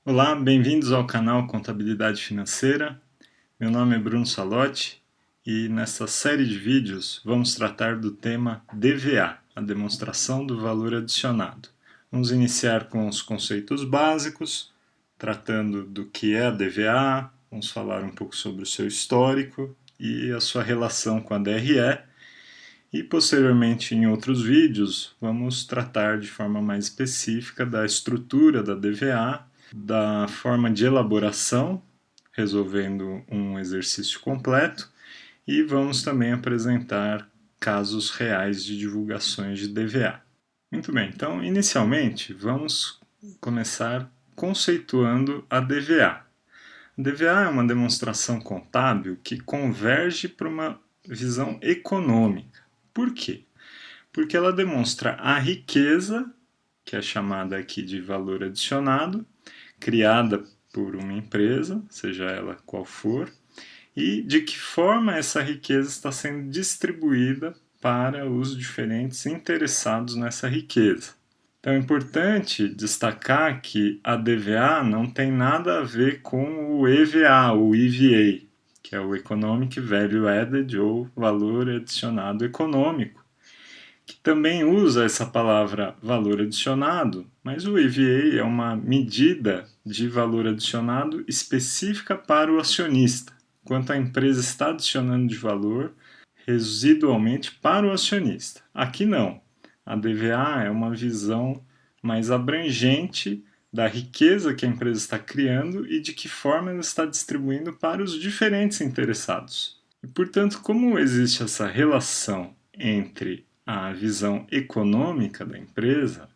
Olá, bem-vindos ao canal Contabilidade Financeira. Meu nome é Bruno Salotti e nesta série de vídeos vamos tratar do tema DVA, a demonstração do valor adicionado. Vamos iniciar com os conceitos básicos, tratando do que é a DVA, vamos falar um pouco sobre o seu histórico e a sua relação com a DRE. E posteriormente, em outros vídeos, vamos tratar de forma mais específica da estrutura da DVA, da forma de elaboração, resolvendo um exercício completo, e vamos também apresentar casos reais de divulgações de DVA. Muito bem, então inicialmente vamos começar conceituando a DVA. A DVA é uma demonstração contábil que converge para uma visão econômica. Por quê? Porque ela demonstra a riqueza, que é chamada aqui de valor adicionado, criada por uma empresa, seja ela qual for, e de que forma essa riqueza está sendo distribuída para os diferentes interessados nessa riqueza. Então é importante destacar que a DVA não tem nada a ver com o EVA, o EVA, que é o Economic Value Added ou valor adicionado econômico, que também usa essa palavra valor adicionado, mas o EVA é uma medida de valor adicionado específica para o acionista, quanto a empresa está adicionando de valor residualmente para o acionista. Aqui não. A DVA é uma visão mais abrangente da riqueza que a empresa está criando e de que forma ela está distribuindo para os diferentes interessados. E, portanto, como existe essa relação entre a visão econômica da empresa,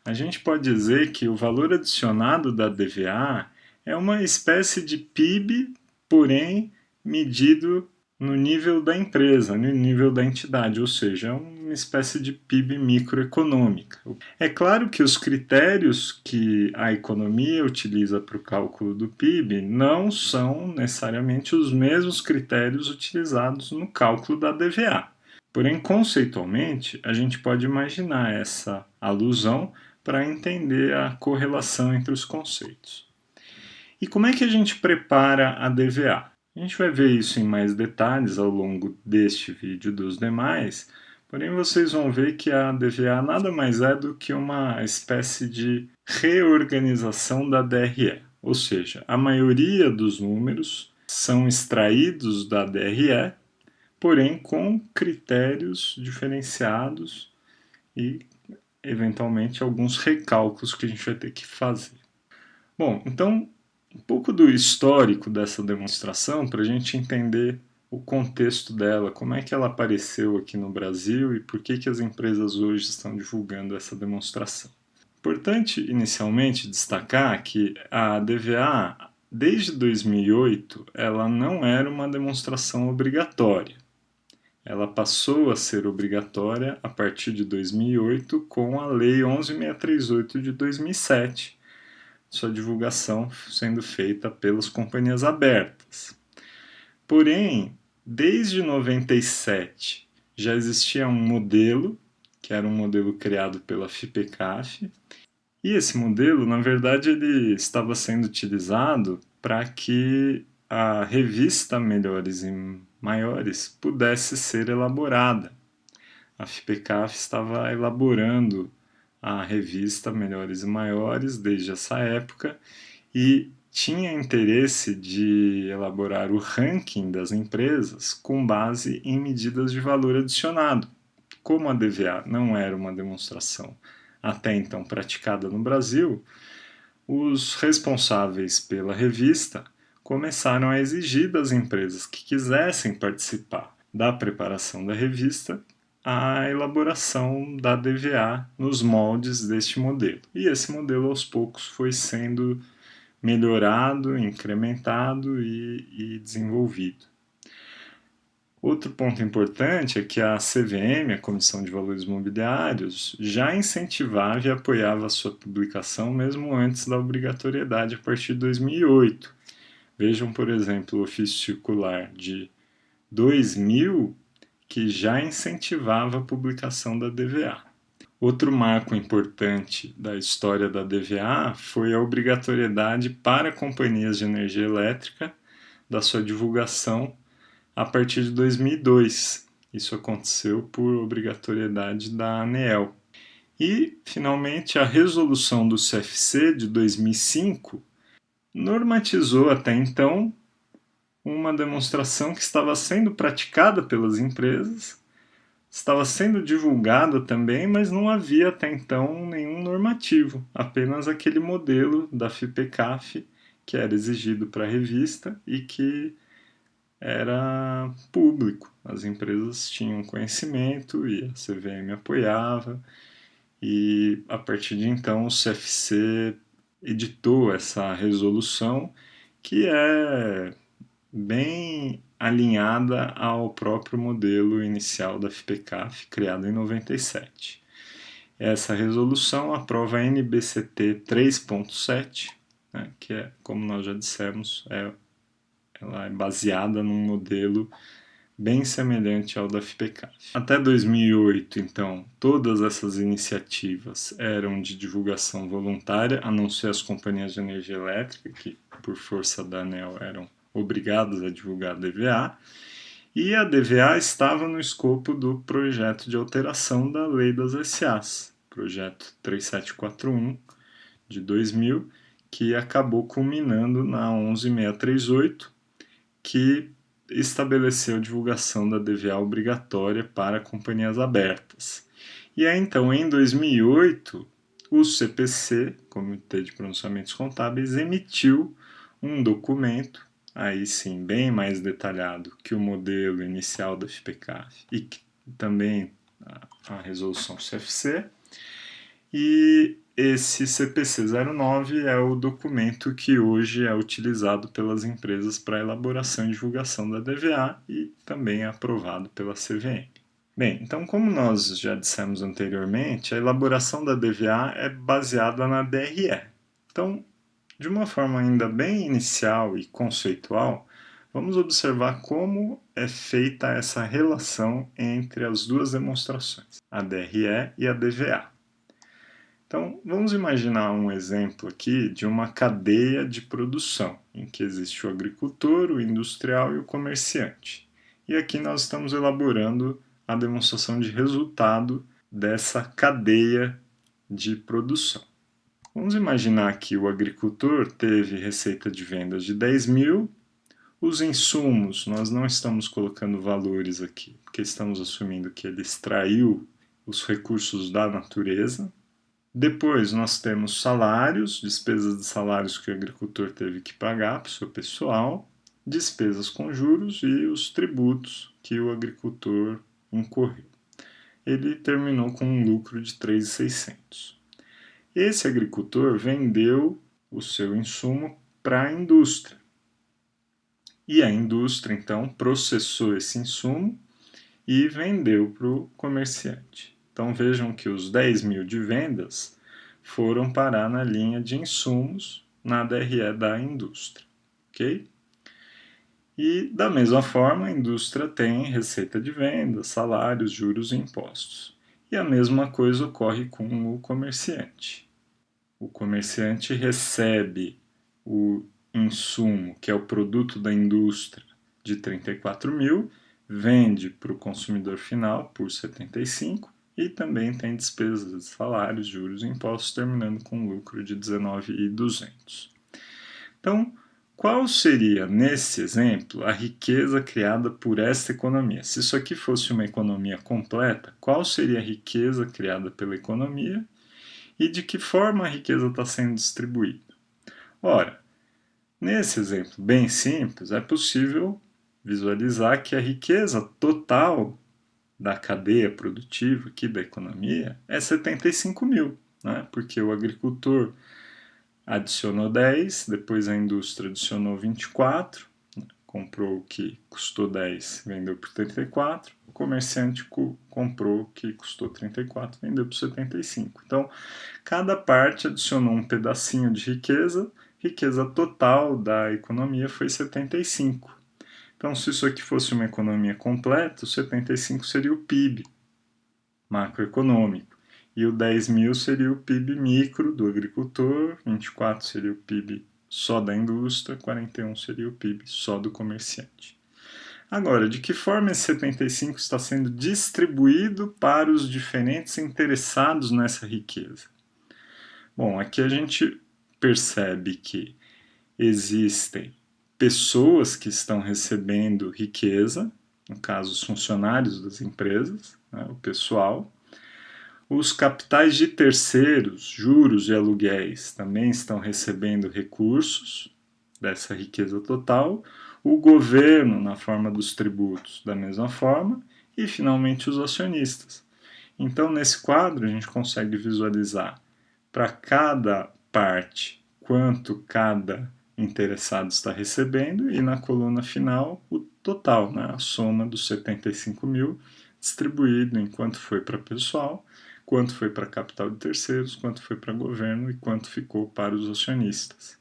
a gente pode dizer que o valor adicionado da DVA é uma espécie de PIB, porém medido no nível da empresa, no nível da entidade, ou seja, é uma espécie de PIB microeconômica. É claro que os critérios que a economia utiliza para o cálculo do PIB não são necessariamente os mesmos critérios utilizados no cálculo da DVA. Porém, conceitualmente, a gente pode imaginar essa alusão para entender a correlação entre os conceitos. E como é que a gente prepara a DVA? A gente vai ver isso em mais detalhes ao longo deste vídeo e dos demais, porém vocês vão ver que a DVA nada mais é do que uma espécie de reorganização da DRE, ou seja, a maioria dos números são extraídos da DRE, porém com critérios diferenciados e eventualmente alguns recálculos que a gente vai ter que fazer. Bom, então um pouco do histórico dessa demonstração para a gente entender o contexto dela, como é que ela apareceu aqui no Brasil e por que as empresas hoje estão divulgando essa demonstração. Importante inicialmente destacar que a DVA, desde 2008, ela não era uma demonstração obrigatória. Ela passou a ser obrigatória a partir de 2008 com a Lei 11.638 de 2007, sua divulgação sendo feita pelas companhias abertas. Porém, desde 97 já existia um modelo, que era um modelo criado pela FIPECAF, e esse modelo, na verdade, ele estava sendo utilizado para que a revista Melhores e Maiores pudesse ser elaborada. A FIPECAF estava elaborando a revista Melhores e Maiores desde essa época e tinha interesse de elaborar o ranking das empresas com base em medidas de valor adicionado. Como a DVA não era uma demonstração até então praticada no Brasil, os responsáveis pela revista começaram a exigir das empresas que quisessem participar da preparação da revista a elaboração da DVA nos moldes deste modelo. E esse modelo aos poucos foi sendo melhorado, incrementado e desenvolvido. Outro ponto importante é que a CVM, a Comissão de Valores Mobiliários, já incentivava e apoiava a sua publicação mesmo antes da obrigatoriedade a partir de 2008. Vejam, por exemplo, o ofício circular de 2000, que já incentivava a publicação da DVA. Outro marco importante da história da DVA foi a obrigatoriedade para companhias de energia elétrica da sua divulgação a partir de 2002. Isso aconteceu por obrigatoriedade da ANEEL. E, finalmente, a resolução do CFC de 2005 normatizou até então uma demonstração que estava sendo praticada pelas empresas, estava sendo divulgada também, mas não havia até então nenhum normativo, apenas aquele modelo da FIPECAF que era exigido para a revista e que era público. As empresas tinham conhecimento e a CVM apoiava, e a partir de então o CFC editou essa resolução que é bem alinhada ao próprio modelo inicial da FPCAF, criado em 97. Essa resolução aprova a NBCT 3.7, né, que é, como nós já dissemos, ela é baseada num modelo bem semelhante ao da FPCAF. Até 2008, então, todas essas iniciativas eram de divulgação voluntária, a não ser as companhias de energia elétrica, que por força da ANEEL eram obrigadas a divulgar a DVA, e a DVA estava no escopo do projeto de alteração da Lei das SAs, projeto 3741 de 2000, que acabou culminando na 11638, que estabeleceu a divulgação da DVA obrigatória para companhias abertas. E aí, então, em 2008, o CPC, Comitê de Pronunciamentos Contábeis, emitiu um documento, aí sim, bem mais detalhado que o modelo inicial da FPCAF e que também a resolução CFC, e esse CPC 09 é o documento que hoje é utilizado pelas empresas para elaboração e divulgação da DVA e também é aprovado pela CVM. Bem, então como nós já dissemos anteriormente, a elaboração da DVA é baseada na DRE. Então, de uma forma ainda bem inicial e conceitual, vamos observar como é feita essa relação entre as duas demonstrações, a DRE e a DVA. Então, vamos imaginar um exemplo aqui de uma cadeia de produção, em que existe o agricultor, o industrial e o comerciante. E aqui nós estamos elaborando a demonstração de resultado dessa cadeia de produção. Vamos imaginar que o agricultor teve receita de vendas de 10 mil, os insumos, nós não estamos colocando valores aqui, porque estamos assumindo que ele extraiu os recursos da natureza. Depois nós temos salários, despesas de salários que o agricultor teve que pagar para o seu pessoal, despesas com juros e os tributos que o agricultor incorreu. Ele terminou com um lucro de 3.600. Esse agricultor vendeu o seu insumo para a indústria. E a indústria, então, processou esse insumo e vendeu para o comerciante. Então vejam que os 10 mil de vendas foram parar na linha de insumos na DRE da indústria, ok? E da mesma forma, a indústria tem receita de venda, salários, juros e impostos. E a mesma coisa ocorre com o comerciante. O comerciante recebe o insumo, que é o produto da indústria, de 34 mil, vende para o consumidor final por 75 e também tem despesas de salários, juros e impostos, terminando com um lucro de 19.200. Então, qual seria, nesse exemplo, a riqueza criada por esta economia? Se isso aqui fosse uma economia completa, qual seria a riqueza criada pela economia e de que forma a riqueza está sendo distribuída? Ora, nesse exemplo bem simples, é possível visualizar que a riqueza total da cadeia produtiva aqui da economia é 75 mil, né? Porque o agricultor adicionou 10, depois a indústria adicionou 24, comprou o que custou 10, vendeu por 34, o comerciante comprou o que custou 34, vendeu por 75. Então, cada parte adicionou um pedacinho de riqueza, riqueza total da economia foi 75. Então, se isso aqui fosse uma economia completa, o 75 seria o PIB macroeconômico. e o 10 mil seria o PIB micro do agricultor, 24 seria o PIB só da indústria, 41 seria o PIB só do comerciante. Agora, de que forma esse 75 está sendo distribuído para os diferentes interessados nessa riqueza? Bom, aqui a gente percebe que existem pessoas que estão recebendo riqueza, no caso os funcionários das empresas, né, o pessoal. Os capitais de terceiros, juros e aluguéis também estão recebendo recursos dessa riqueza total, o governo na forma dos tributos da mesma forma e finalmente os acionistas. Então nesse quadro a gente consegue visualizar para cada parte quanto cada interessado está recebendo e na coluna final o total, né, a soma dos 75 mil distribuído em quanto foi para pessoal, quanto foi para capital de terceiros, quanto foi para governo e quanto ficou para os acionistas.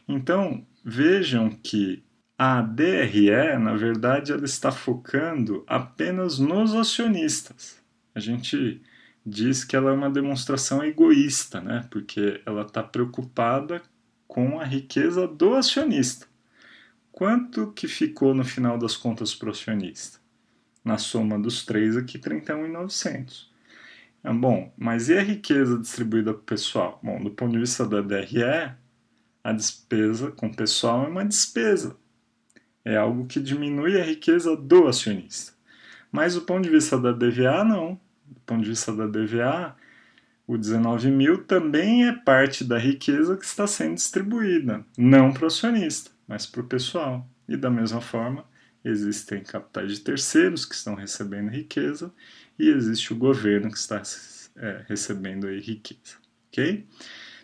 Então, vejam que a DRE, na verdade, ela está focando apenas nos acionistas. A gente diz que ela é uma demonstração egoísta, né? Porque ela está preocupada com a riqueza do acionista. Quanto que ficou no final das contas para o acionista? Na soma dos três aqui, 31.900. Bom, mas e a riqueza distribuída para o pessoal? Bom, do ponto de vista da DRE, a despesa com o pessoal é uma despesa. É algo que diminui a riqueza do acionista. Mas do ponto de vista da DVA, não. Do ponto de vista da DVA, o 19 mil também é parte da riqueza que está sendo distribuída, não para o acionista, mas para o pessoal. E da mesma forma, existem capitais de terceiros que estão recebendo riqueza e existe o governo que está recebendo aí riqueza. Ok?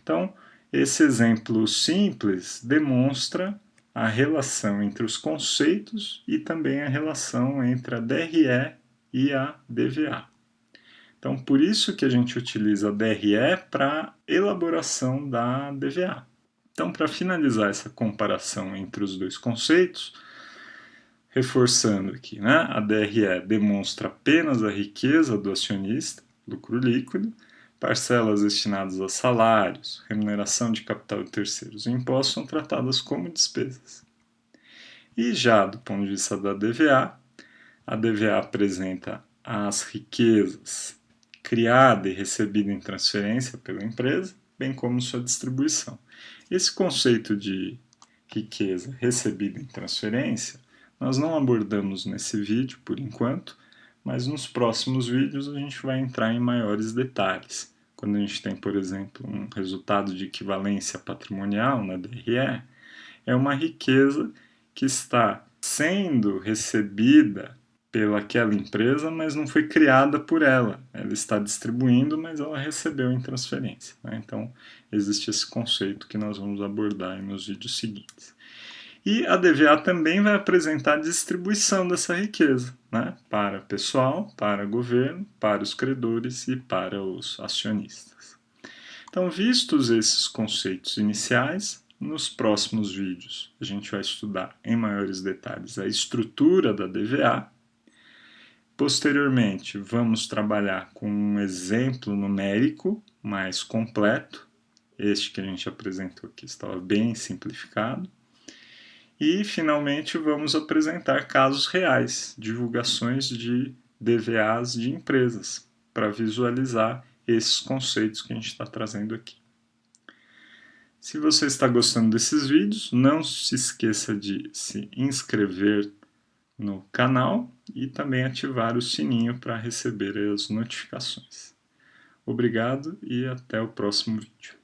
Então, esse exemplo simples demonstra a relação entre os conceitos e também a relação entre a DRE e a DVA. Então, por isso que a gente utiliza a DRE para elaboração da DVA. Então, para finalizar essa comparação entre os dois conceitos, reforçando aqui, né, a DRE demonstra apenas a riqueza do acionista, lucro líquido, parcelas destinadas a salários, remuneração de capital de terceiros e impostos são tratadas como despesas. E já do ponto de vista da DVA, a DVA apresenta as riquezas criada e recebida em transferência pela empresa, bem como sua distribuição. Esse conceito de riqueza recebida em transferência nós não abordamos nesse vídeo por enquanto, mas nos próximos vídeos a gente vai entrar em maiores detalhes. Quando a gente tem, por exemplo, um resultado de equivalência patrimonial na DRE, é uma riqueza que está sendo recebida pelaquela empresa, mas não foi criada por ela. Ela está distribuindo, mas ela recebeu em transferência, né? Então, existe esse conceito que nós vamos abordar nos vídeos seguintes. E a DVA também vai apresentar a distribuição dessa riqueza, né? Para pessoal, para governo, para os credores e para os acionistas. Então, vistos esses conceitos iniciais, nos próximos vídeos a gente vai estudar em maiores detalhes a estrutura da DVA. Posteriormente, vamos trabalhar com um exemplo numérico mais completo. Este que a gente apresentou aqui estava bem simplificado. E, finalmente, vamos apresentar casos reais, divulgações de DVAs de empresas, para visualizar esses conceitos que a gente está trazendo aqui. Se você está gostando desses vídeos, não se esqueça de se inscrever no canal e também ativar o sininho para receber as notificações. Obrigado e até o próximo vídeo.